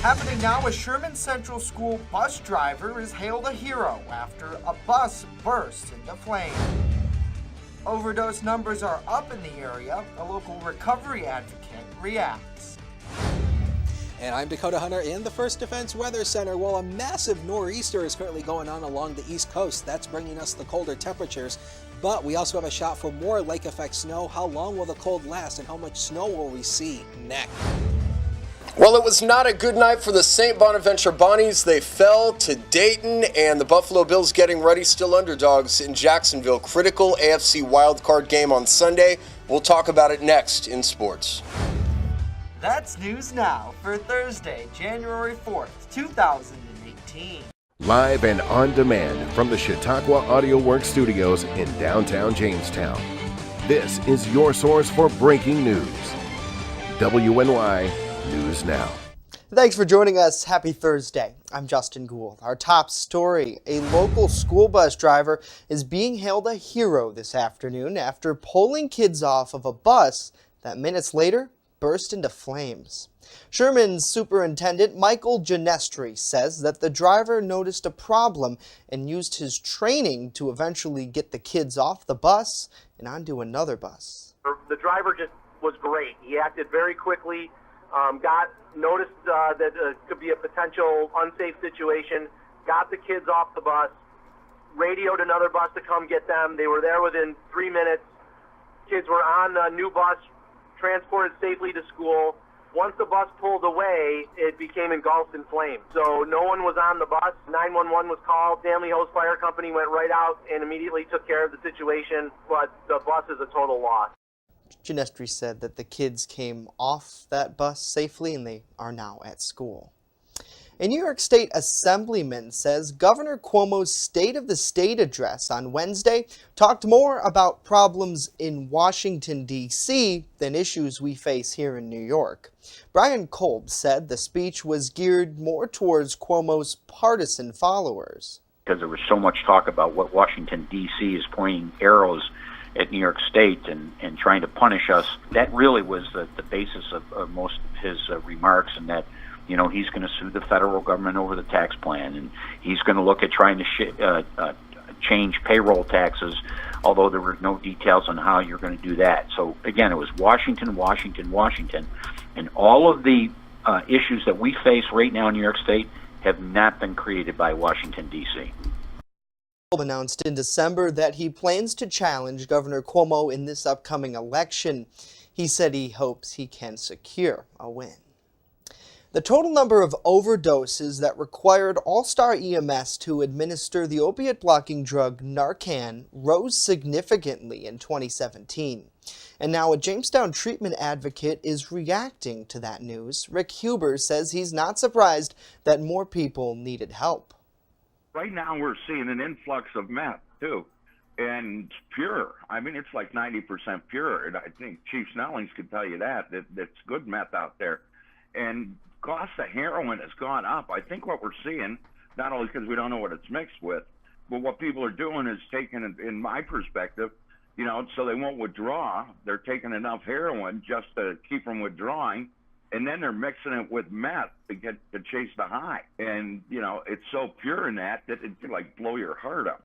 Happening now, a Sherman Central School bus driver is hailed a hero after a bus burst into flames. Overdose numbers are up in the area. A local recovery advocate reacts. And I'm Dakota Hunter in the First Defense Weather Center. Well, a massive nor'easter is currently going on along the East Coast. That's bringing us the colder temperatures. But we also have a shot for more lake effect snow. How long will the cold last and how much snow will we see next? Well, it was not a good night for the St. Bonaventure Bonnies. They fell to Dayton, and the Buffalo Bills getting ready, still underdogs in Jacksonville. Critical AFC wildcard game on Sunday. We'll talk about it next in sports. That's News Now for Thursday, January 4th, 2018. Live and on demand from the Chautauqua Audio Works studios in downtown Jamestown. This is your source for breaking news. WNY News Now. Thanks for joining us. Happy Thursday. I'm Justin Gould. Our top story, a local school bus driver is being hailed a hero this afternoon after pulling kids off of a bus that minutes later burst into flames. Sherman's Superintendent Michael Genestri says that the driver noticed a problem and used his training to eventually get the kids off the bus and onto another bus. The driver just was great. He acted very quickly. Noticed that it could be a potential unsafe situation, got the kids off the bus, radioed another bus to come get them. They were there within 3 minutes. Kids were on a new bus, transported safely to school. Once the bus pulled away, it became engulfed in flames. So no one was on the bus. 911 was called. Family Hose Fire Company went right out and immediately took care of the situation, but the bus is a total loss. Genestri said that the kids came off that bus safely and they are now at school. A New York State Assemblyman says Governor Cuomo's State of the State address on Wednesday talked more about problems in Washington, D.C. than issues we face here in New York. Brian Kolb said the speech was geared more towards Cuomo's partisan followers. Because there was so much talk about what Washington, D.C. is pointing arrows at New York State and trying to punish us. That really was the basis of most of his remarks, and that, you know, he's going to sue the federal government over the tax plan, and he's going to look at trying to change payroll taxes, although there were no details on how you're going to do that. So again, it was Washington, Washington, Washington, and all of the issues that we face right now in New York State have not been created by Washington, D.C. Announced in December that he plans to challenge Governor Cuomo in this upcoming election. He said he hopes he can secure a win. The total number of overdoses that required All-Star EMS to administer the opiate-blocking drug Narcan rose significantly in 2017. And now a Jamestown treatment advocate is reacting to that news. Rick Huber says he's not surprised that more people needed help. Right now we're seeing an influx of meth, too, and pure. I mean, it's like 90% pure, and I think Chief Snellings could tell you that's good meth out there. And cost of heroin has gone up. I think what we're seeing, not only because we don't know what it's mixed with, but what people are doing is taking, in my perspective, you know, so they won't withdraw. They're taking enough heroin just to keep from withdrawing, and then they're mixing it with meth to chase the high. And, you know, it's so pure in that it can, like, blow your heart up.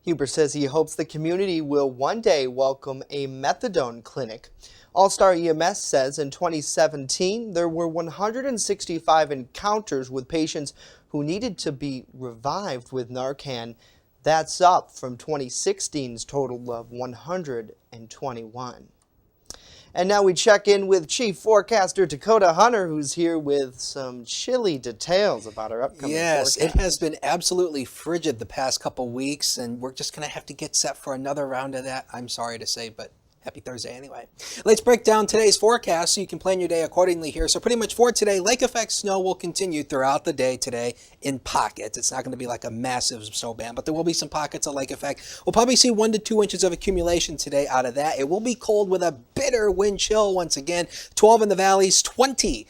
Huber says he hopes the community will one day welcome a methadone clinic. All-Star EMS says in 2017 there were 165 encounters with patients who needed to be revived with Narcan. That's up from 2016's total of 121. And now we check in with Chief Forecaster Dakota Hunter, who's here with some chilly details about our upcoming Yes, forecast. it has been absolutely frigid the past couple weeks, and we're just going to have to get set for another round of that. I'm sorry to say, but happy Thursday anyway. Let's break down today's forecast so you can plan your day accordingly here. So pretty much for today, lake effect snow will continue throughout the day today in pockets. It's not going to be like a massive snow band, but there will be some pockets of lake effect. We'll probably see 1 to 2 inches of accumulation today out of that. It will be cold with a bitter wind chill once again. 12 in the valleys, 14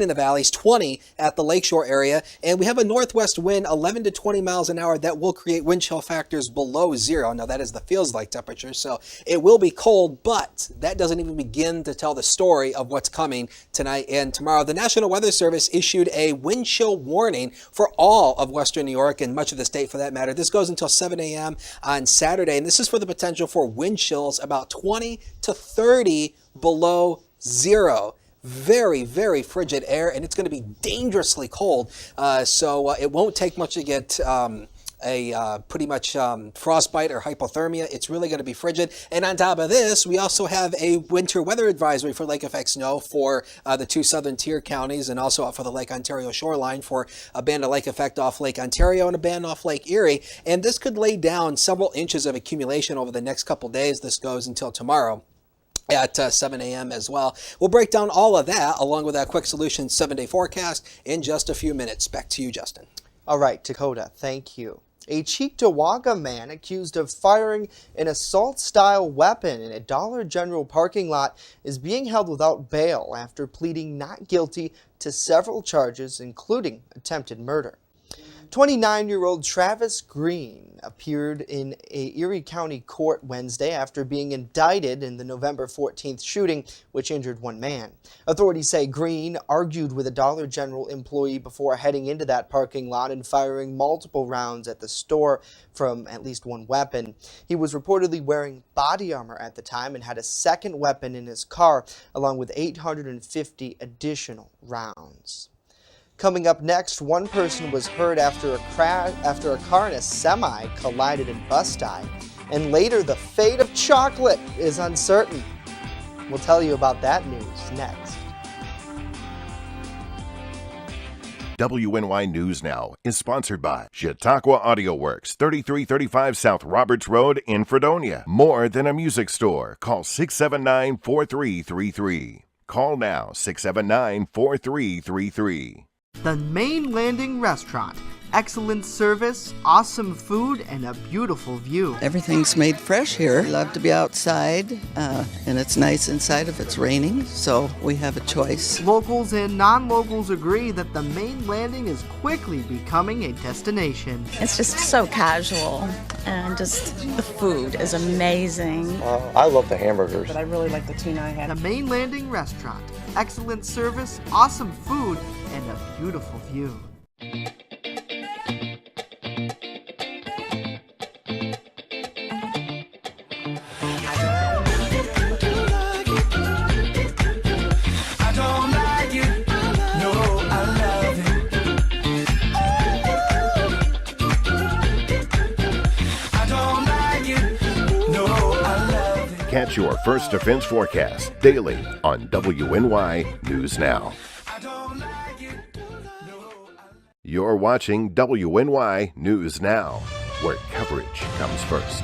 in the valleys, 20 at the lakeshore area. And we have a northwest wind, 11 to 20 miles an hour, that will create wind chill factors below zero. Now that is the feels like temperature, so it will be cold cold, but that doesn't even begin to tell the story of what's coming tonight and tomorrow. The National Weather Service issued a wind chill warning for all of western New York and much of the state for that matter. This goes until 7 a.m. on Saturday, and this is for the potential for wind chills about 20 to 30 below zero. Very, very frigid air, and it's going to be dangerously cold. So it won't take much to get pretty much frostbite or hypothermia. It's really going to be frigid. And on top of this, we also have a winter weather advisory for lake effect snow for the 2 southern tier counties, and also for the Lake Ontario shoreline for a band of lake effect off Lake Ontario and a band off Lake Erie. And this could lay down several inches of accumulation over the next couple days. This goes until tomorrow at 7 a.m. as well. We'll break down all of that along with our Quick Solutions 7-day forecast in just a few minutes. Back to you, Justin. All right, Dakota, thank you. A Cheektowaga man accused of firing an assault-style weapon in a Dollar General parking lot is being held without bail after pleading not guilty to several charges, including attempted murder. 29-year-old Travis Green appeared in a Erie County court Wednesday after being indicted in the November 14th shooting, which injured one man. Authorities say Green argued with a Dollar General employee before heading into that parking lot and firing multiple rounds at the store from at least one weapon. He was reportedly wearing body armor at the time and had a second weapon in his car, along with 850 additional rounds. Coming up next, one person was hurt after a car in a semi collided in Bust-I, and later the fate of chocolate is uncertain. We'll tell you about that news next. WNY News Now is sponsored by Chautauqua Audio Works, 3335 South Roberts Road in Fredonia. More than a music store. Call 679-4333. Call now, 679-4333. The Main Landing Restaurant. Excellent service, awesome food, and a beautiful view. Everything's made fresh here. We love to be outside, and it's nice inside if it's raining, so we have a choice. Locals and non-locals agree that the Main Landing is quickly becoming a destination. It's just so casual, and just the food is amazing. I love the hamburgers. But I really like the tuna I had. The Main Landing Restaurant. Excellent service, awesome food, and a beautiful view. Catch your First Defense forecast daily on WNY News Now. You're watching WNY News Now, where coverage comes first.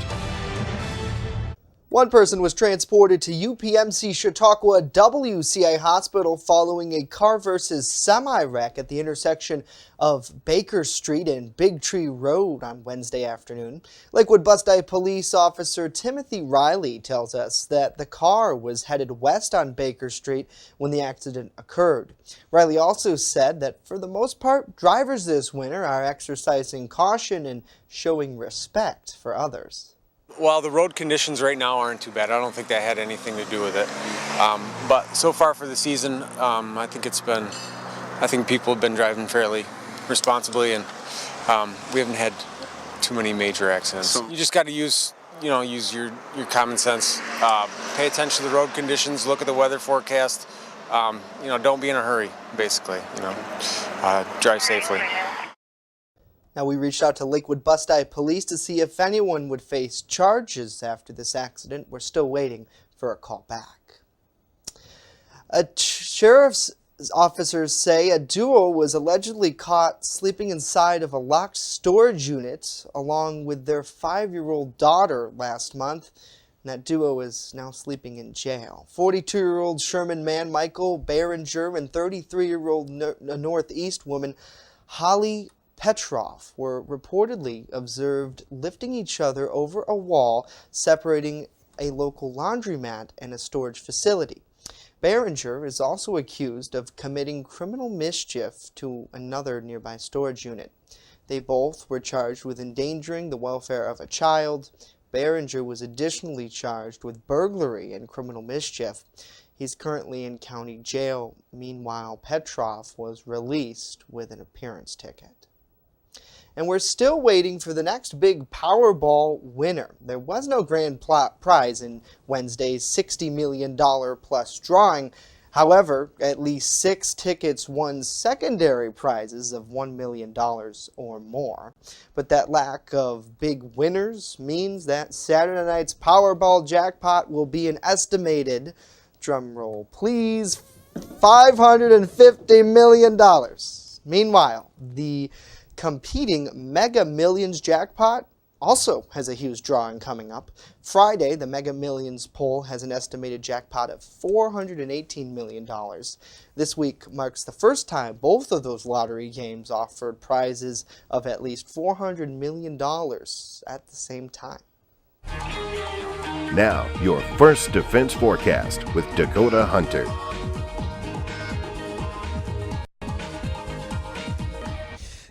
One person was transported to UPMC Chautauqua WCI Hospital following a car versus semi wreck at the intersection of Baker Street and Big Tree Road on Wednesday afternoon. Lakewood Bust-I police officer Timothy Riley tells us that the car was headed west on Baker Street when the accident occurred. Riley also said that for the most part, drivers this winter are exercising caution and showing respect for others. Well, the road conditions right now aren't too bad. I don't think that had anything to do with it. But so far for the season, I think people have been driving fairly responsibly, and we haven't had too many major accidents. You just got to use your common sense. Pay attention to the road conditions. Look at the weather forecast. Don't be in a hurry. Basically, drive safely. Now, we reached out to Lakewood Bust-I police to see if anyone would face charges after this accident. We're still waiting for a call back. Sheriff's officers say a duo was allegedly caught sleeping inside of a locked storage unit along with their 5-year-old daughter last month. And that duo is now sleeping in jail. 42-year-old Sherman man Michael Behringer and 33-year-old Northeast woman Holly Petrov were reportedly observed lifting each other over a wall separating a local laundromat and a storage facility. Behringer is also accused of committing criminal mischief to another nearby storage unit. They both were charged with endangering the welfare of a child, Behringer was additionally charged with burglary and criminal mischief. He's currently in county jail. Meanwhile, Petrov was released with an appearance ticket. And we're still waiting for the next big Powerball winner. There was no grand prize in Wednesday's $60 million plus drawing. However, at least 6 tickets won secondary prizes of $1 million or more. But that lack of big winners means that Saturday night's Powerball jackpot will be an estimated, drumroll please, $550 million. Meanwhile, the competing Mega Millions jackpot also has a huge drawing coming up. Friday, the Mega Millions poll has an estimated jackpot of $418 million. This week marks the first time both of those lottery games offered prizes of at least $400 million at the same time. Now, your First Defense Forecast with Dakota Hunter.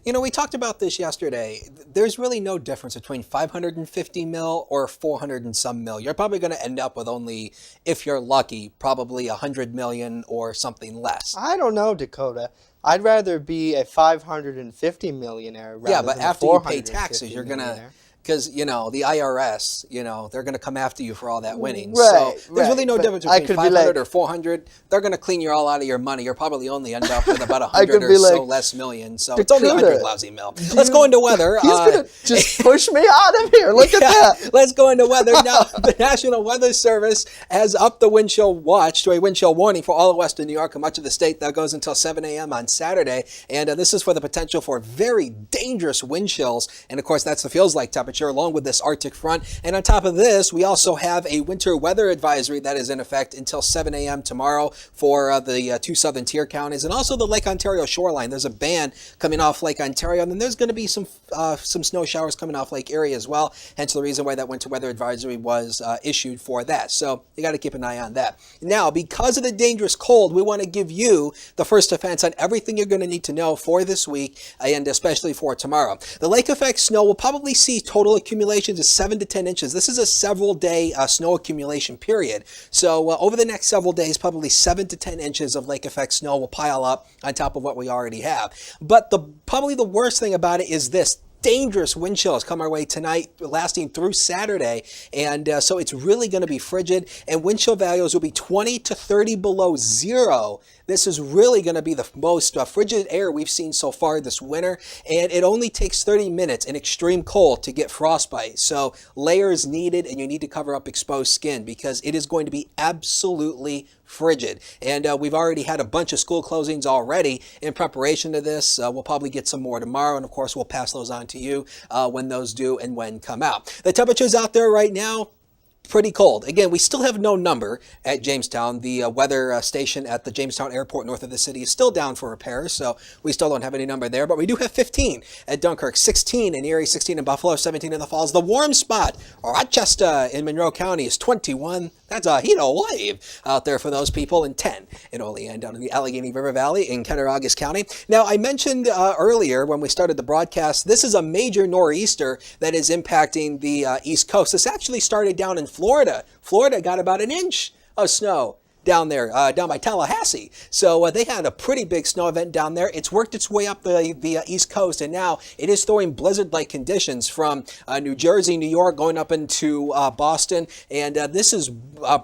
You know, we talked about this yesterday. There's really no difference between 550 mil or 400 and some mil. You're probably going to end up with only, if you're lucky, probably 100 million or something less. I don't know, Dakota. I'd rather be a 550 millionaire rather yeah, but than after a you pay taxes, you're going to, because, you know, the IRS, you know, they're going to come after you for all that winning. Right, so there's really no difference between 500 or 400. They're going to clean you all out of your money. You'll probably only end up with about 100 or so less million. So Dakota, it's only 100 lousy mil. Let's go into weather. He's going to just push me out of here. Look at that. Let's go into weather. Now, the National Weather Service has upped the wind chill watch to a wind chill warning for all of western New York and much of the state. That goes until 7 a.m. on Saturday. And this is for the potential for very dangerous wind chills. And, of course, that's the feels-like temperature along with this Arctic front. And on top of this, we also have a winter weather advisory that is in effect until 7 a.m. tomorrow for the 2 southern tier counties and also the Lake Ontario shoreline. There's a band coming off Lake Ontario, and then there's going to be some snow showers coming off Lake Erie as well, hence the reason why that winter weather advisory was issued for that. So you got to keep an eye on that. Now, because of the dangerous cold, we want to give you the first defense on everything you're going to need to know for this week and especially for tomorrow. The lake effect snow will probably see total accumulations of 7 to 10 inches. This is a several day snow accumulation period. So over the next several days, probably 7 to 10 inches of lake effect snow will pile up on top of what we already have. But probably the worst thing about it is this. Dangerous wind chills come our way tonight, lasting through Saturday, and so it's really going to be frigid, and wind chill values will be 20 to 30 below zero. This is really going to be the most frigid air we've seen so far this winter, and it only takes 30 minutes in extreme cold to get frostbite. So layers needed, and you need to cover up exposed skin because it is going to be absolutely frigid. And we've already had a bunch of school closings already in preparation to this. We'll probably get some more tomorrow, and of course we'll pass those on to you when those do and when come out. The temperatures out there right now, pretty cold. Again, we still have no number at Jamestown. The weather station at the Jamestown Airport north of the city is still down for repairs, so we still don't have any number there, but we do have 15 at Dunkirk, 16 in Erie, 16 in Buffalo, 17 in the Falls. The warm spot, Rochester in Monroe County, is 21. That's a heat wave out there for those people, and 10 in Olean down in the Allegheny River Valley in Cattaraugus County. Now, I mentioned earlier when we started the broadcast, this is a major nor'easter that is impacting the East Coast. This actually started down in Florida. Florida got about an inch of snow down there, down by Tallahassee. So they had a pretty big snow event down there. It's worked its way up the East Coast, and now it is throwing blizzard-like conditions from New Jersey, New York, going up into Boston. And this is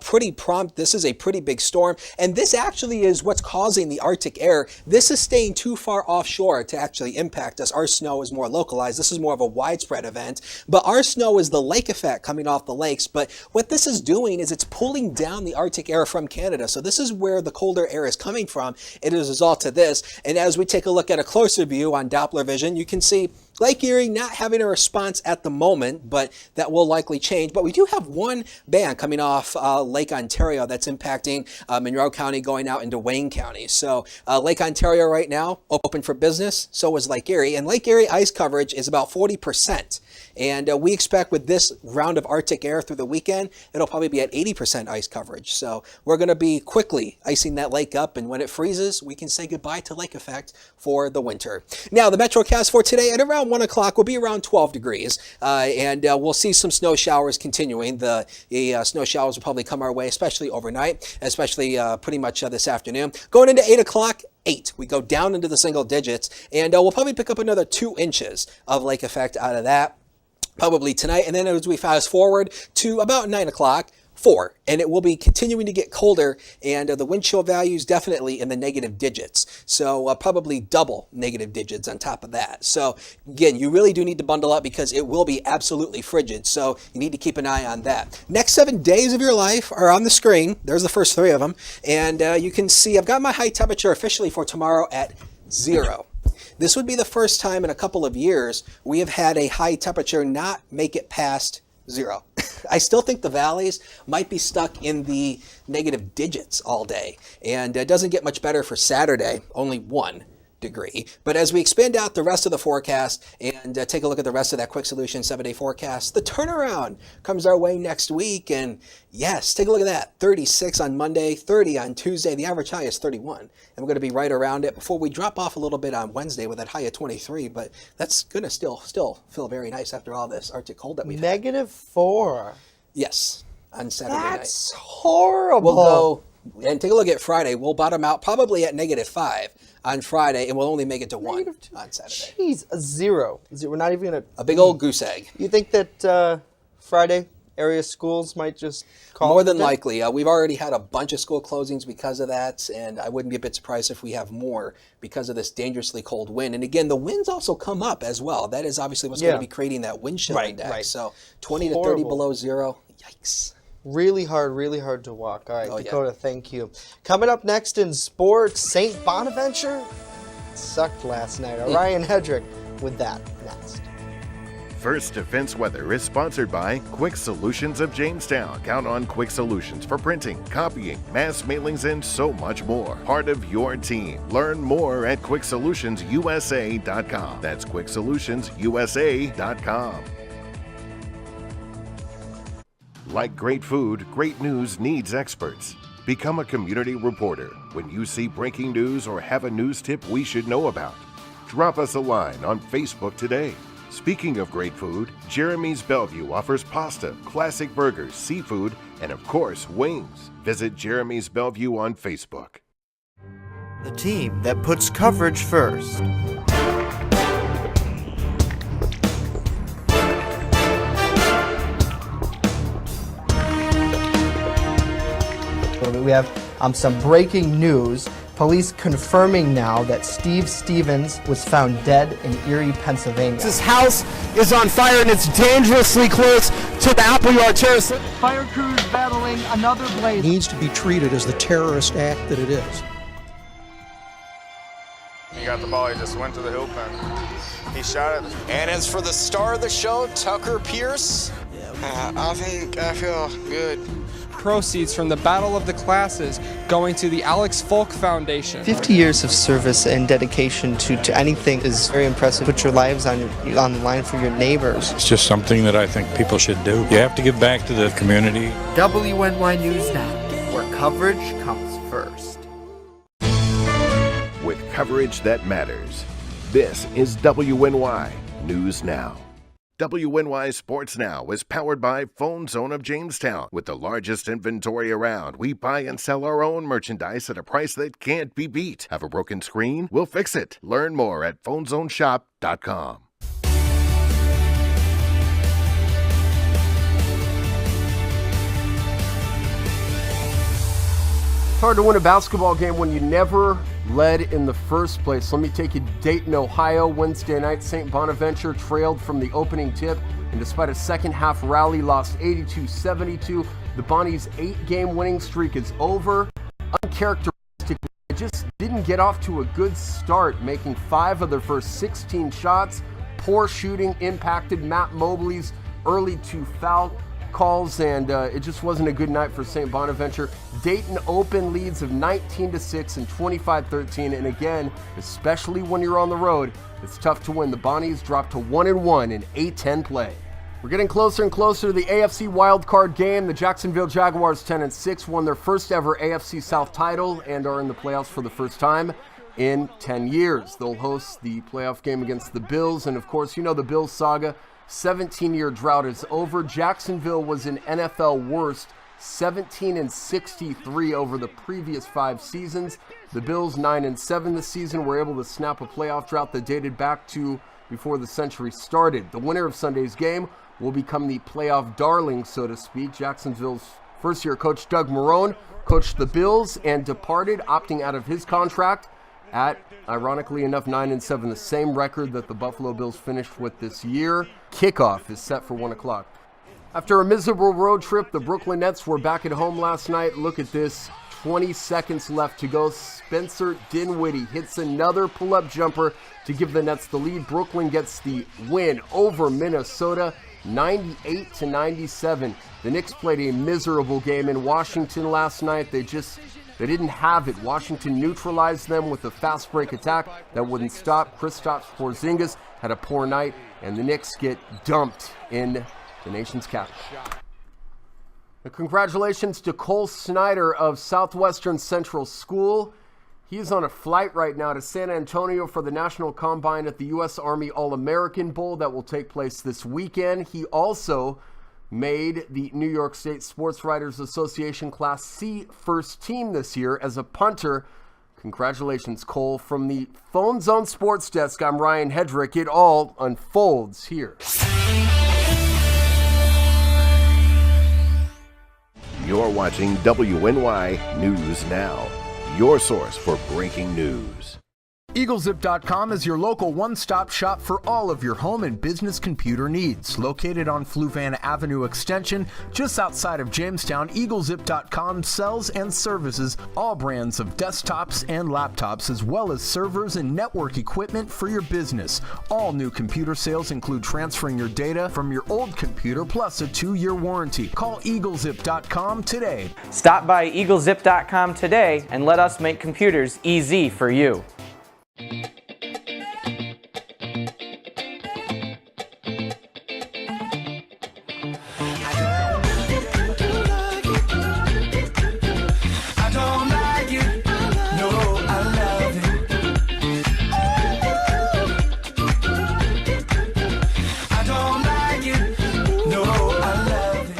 pretty prompt. This is a pretty big storm. And this actually is what's causing the Arctic air. This is staying too far offshore to actually impact us. Our snow is more localized. This is more of a widespread event. But our snow is the lake effect coming off the lakes. But what this is doing is it's pulling down the Arctic air from Canada. So this is where the colder air is coming from. It is a result to this. And as we take a look at a closer view on Doppler vision, you can see Lake Erie not having a response at the moment, but that will likely change. But we do have one band coming off Lake Ontario that's impacting Monroe County going out into Wayne County. So Lake Ontario right now open for business. So is Lake Erie. And Lake Erie ice coverage is about 40%. And we expect with this round of Arctic air through the weekend, it'll probably be at 80% ice coverage. So we're going to be quickly icing that lake up. And when it freezes, we can say goodbye to lake effect for the winter. Now, the Metrocast for today at around around 1 o'clock, we'll be around 12 degrees. And we'll see some snow showers continuing. The snow showers will probably come our way, especially overnight, especially pretty much this afternoon. Going into 8 o'clock, 8. We go down into the single digits, and we'll probably pick up another 2 inches of lake effect out of that, probably tonight. And then as we fast forward to about 9 o'clock, 4, and it will be continuing to get colder, and the wind chill values definitely in the negative digits, so probably double negative digits on top of that. So again, you really do need to bundle up because it will be absolutely frigid, so you need to keep an eye on that. Next 7 days of your life are on the screen. There's the first 3 of them, and you can see I've got my high temperature officially for tomorrow at 0. This would be the first time in a couple of years we have had a high temperature not make it past 0. I still think the valleys might be stuck in the negative digits all day, and it doesn't get much better for Saturday, only 1 degree. But as we expand out the rest of the forecast and take a look at the rest of that Quick Solution 7-day forecast, the turnaround comes our way next week. And yes, take a look at that. 36 on Monday, 30 on Tuesday. The average high is 31. And we're going to be right around it before we drop off a little bit on Wednesday with that high of 23. But that's going to still feel very nice after all this Arctic cold that we've had. -4. Yes, on Saturday night. That's horrible. We'll go and take a look at Friday. We'll bottom out probably at -5 on Friday, and we'll only make it to 1 on Saturday. Jeez, a 0. We're not even going to... A big old goose egg. You think that Friday area schools might just call More it than a day? likely. We've already had a bunch of school closings because of that, and I wouldn't be a bit surprised if we have more because of this dangerously cold wind. And again, the winds also come up as well. That is obviously what's going to be creating that wind chill index. Right. So 20 to 30 Horrible. below 0. Yikes. Really hard to walk. All right, Oh, yeah. Dakota, thank you. Coming up next in sports, St. Bonaventure sucked last night. Ryan Hedrick with that next. First Defense Weather is sponsored by Quick Solutions of Jamestown. Count on Quick Solutions for printing, copying, mass mailings, and so much more. Part of your team. Learn more at QuickSolutionsUSA.com. That's QuickSolutionsUSA.com. Like great food, great news needs experts. Become a community reporter. When you see breaking news or have a news tip we should know about, drop us a line on Facebook today. Speaking of great food, Jeremy's Bellevue offers pasta, classic burgers, seafood, and of course, wings. Visit Jeremy's Bellevue on Facebook. The team that puts coverage first. We have some breaking news. Police confirming now that Steve Stevens was found dead in Erie, Pennsylvania. His house is on fire and it's dangerously close to the Appleyard Terrace. Fire crews battling another blaze. Needs to be treated as the terrorist act that it is. He got the ball, he just went to the hoop and he shot it. And as for the star of the show, Tucker Pierce, I think I feel good. Proceeds from the Battle of the Classes going to the Alex Folk Foundation. 50 years of service and dedication to anything is very impressive. Put your lives on the line for your neighbors. It's just something that I think people should do. You have to give back to the community. WNY News Now, where coverage comes first. With coverage that matters, this is WNY News Now. WNY Sports Now is powered by Phone Zone of Jamestown. With the largest inventory around, we buy and sell our own merchandise at a price that can't be beat. Have a broken screen? We'll fix it. Learn more at PhoneZoneShop.com. It's hard to win a basketball game when you never led in the first place. Let me take you to Dayton, Ohio. Wednesday night, St. Bonaventure trailed from the opening tip, and despite a second-half rally, lost 82-72. The Bonnies' 8-game winning streak is over. Uncharacteristic, they just didn't get off to a good start, making 5 of their first 16 shots. Poor shooting impacted Matt Mobley's early 2 foul calls, and it just wasn't a good night for St. Bonaventure. Dayton open leads of 19-6 and 25-13, and again, especially when you're on the road, it's tough to win. The Bonnies dropped to 1-1 in A-10 play. We're getting closer and closer to the AFC wildcard game. The Jacksonville Jaguars 10-6 won their first ever AFC South title and are in the playoffs for the first time. in 10 years. They'll host the playoff game against the Bills, and of course, you know the Bills saga. 17-year drought is over. Jacksonville was an NFL worst 17-63 over the previous 5 seasons. The Bills 9-7 this season were able to snap a playoff drought that dated back to before the century started. The winner of Sunday's game will become the playoff darling, so to speak. Jacksonville's first-year coach Doug Marrone coached the Bills and departed, opting out of his contract at, ironically enough, 9-7, the same record that the Buffalo Bills finished with this year. Kickoff is set for 1 o'clock. After a miserable road trip, the Brooklyn Nets were back at home last night. Look at this. 20 seconds left to go. Spencer Dinwiddie hits another pull-up jumper to give the Nets the lead. Brooklyn gets the win over Minnesota, 98-97. The Knicks played a miserable game in Washington last night. They didn't have it. Washington neutralized them with a fast break attack that wouldn't stop. Kristaps Porzingis had a poor night, and the Knicks get dumped in the nation's capital. Congratulations to Cole Snyder of Southwestern Central School. He's on a flight right now to San Antonio for the National Combine at the U.S. Army All-American Bowl that will take place this weekend. He also made the New York State Sports Writers Association Class C first team this year as a punter. Congratulations, Cole. From the Phone Zone Sports Desk, I'm Ryan Hedrick. It all unfolds here. You're watching WNY News Now, your source for breaking news. EagleZip.com is your local one-stop shop for all of your home and business computer needs. Located on Fluvan Avenue Extension, just outside of Jamestown, EagleZip.com sells and services all brands of desktops and laptops, as well as servers and network equipment for your business. All new computer sales include transferring your data from your old computer, plus a 2-year warranty. Call EagleZip.com today. Stop by EagleZip.com today and let us make computers easy for you.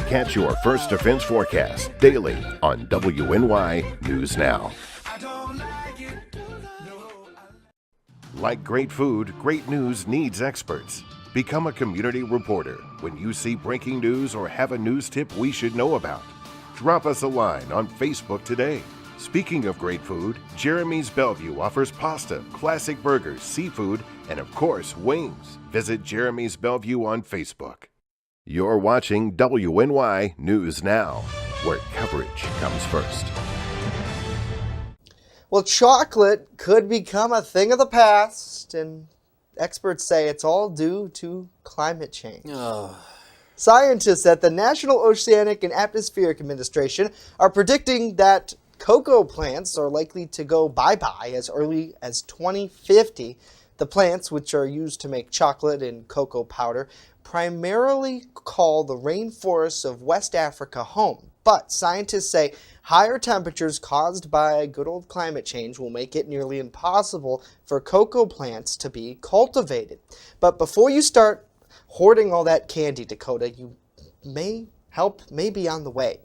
Catch your First Defense forecast daily on WNY News Now. Like great food, great news needs experts. Become a community reporter when you see breaking news or have a news tip we should know about. Drop us a line on Facebook today. Speaking of great food, Jeremy's Bellevue offers pasta, classic burgers, seafood, and of course, wings. Visit Jeremy's Bellevue on Facebook. You're watching WNY News Now, where coverage comes first. Well, chocolate could become a thing of the past, and experts say it's all due to climate change. Scientists at the National Oceanic and Atmospheric Administration are predicting that cocoa plants are likely to go bye-bye as early as 2050. The plants, which are used to make chocolate and cocoa powder, primarily call the rainforests of West Africa home. But scientists say higher temperatures caused by good old climate change will make it nearly impossible for cocoa plants to be cultivated. But before you start hoarding all that candy, Dakota, help may be on the way.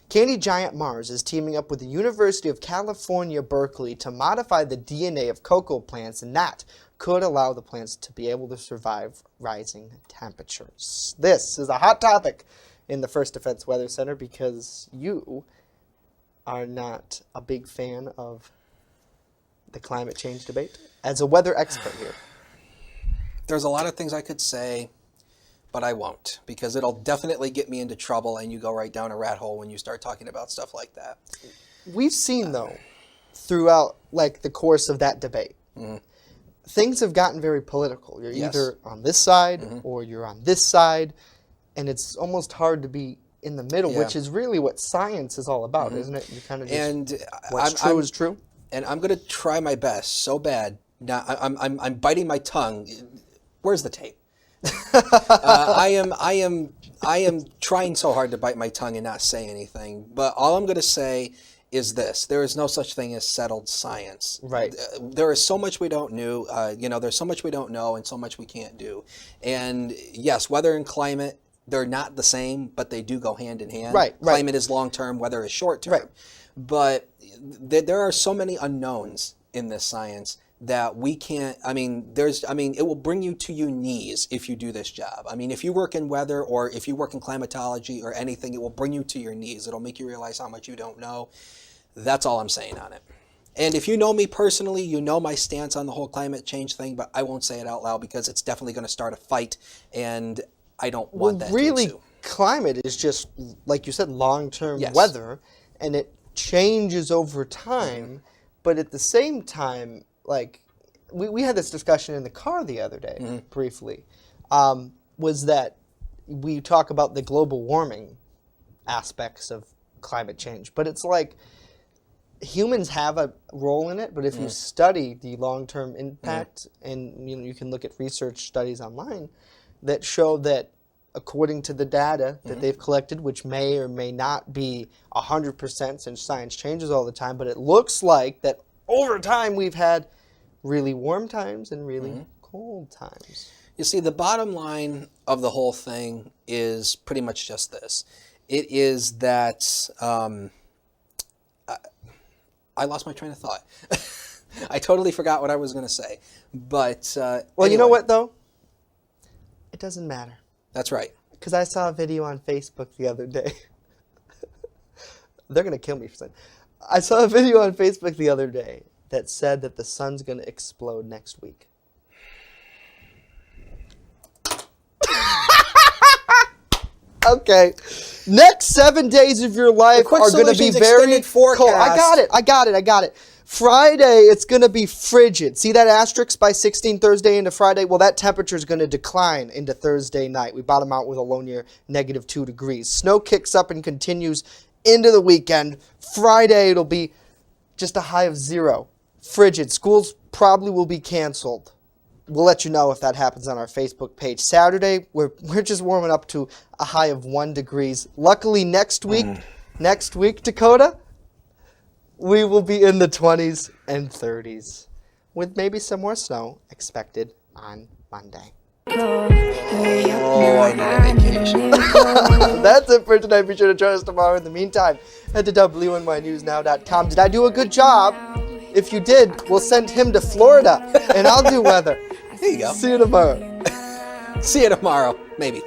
Candy giant Mars is teaming up with the University of California, Berkeley to modify the DNA of cocoa plants, and that could allow the plants to be able to survive rising temperatures. This is a hot topic in the First Defense Weather Center because you are not a big fan of the climate change debate. As a weather expert here. There's a lot of things I could say, but I won't, because it'll definitely get me into trouble, and you go right down a rat hole when you start talking about stuff like that. We've seen, though, throughout the course of that debate, things have gotten very political. You're either on this side or you're on this side, and it's almost hard to be in the middle, which is really what science is all about, isn't it? You kind of just, what's true is true. And I'm going to try my best so bad. Now I'm biting my tongue. Where's the tape? I am trying so hard to bite my tongue and not say anything. But all I'm going to say is this: there is no such thing as settled science. Right. There is so much we don't know. There's so much we don't know, and so much we can't do. And yes, weather and climate, they're not the same, but they do go hand in hand. Right. Climate is long term, weather is short term. Right. But there are so many unknowns in this science that we can't, it will bring you to your knees if you do this job. I mean, if you work in weather or if you work in climatology or anything, it will bring you to your knees. It'll make you realize how much you don't know. That's all I'm saying on it. And if you know me personally, you know my stance on the whole climate change thing, but I won't say it out loud because it's definitely going to start a fight, and I don't want that really, to ensue. Climate is just, like you said, long-term Yes. weather, and it changes over time, but at the same time, like, we had this discussion in the car the other day, briefly, was that we talk about the global warming aspects of climate change, but it's like humans have a role in it, but if you study the long-term impact, and you can look at research studies online that show that according to the data that they've collected, which may or may not be 100% since science changes all the time, but it looks like that over time we've had really warm times and really cold times. You see, the bottom line of the whole thing is pretty much just this. It is that I lost my train of thought. I totally forgot what I was going to say. But well, you know what, though? It doesn't matter. That's right. Because I saw a video on Facebook the other day. They're going to kill me for saying. I saw a video on Facebook the other day that said that the sun's going to explode next week. Okay. Next 7 days of your life are going to be very cold. I got it. Friday, it's going to be frigid. See that asterisk by 16 Thursday into Friday? Well, that temperature is going to decline into Thursday night. We bottom out with a low near -2 degrees. Snow kicks up and continues into the weekend. Friday, it'll be just a high of 0. Frigid. Schools probably will be canceled. We'll let you know if that happens on our Facebook page. Saturday, we're just warming up to a high of 1 degrees. Luckily, next week, Dakota, we will be in the 20s and 30s with maybe some more snow expected on Monday. Oh, I need a vacation. That's it for tonight. Be sure to join us tomorrow. In the meantime, head to WNYNewsNow.com. Did I do a good job? If you did, we'll send him to Florida, and I'll do weather. There you go. See you tomorrow. See you tomorrow, maybe.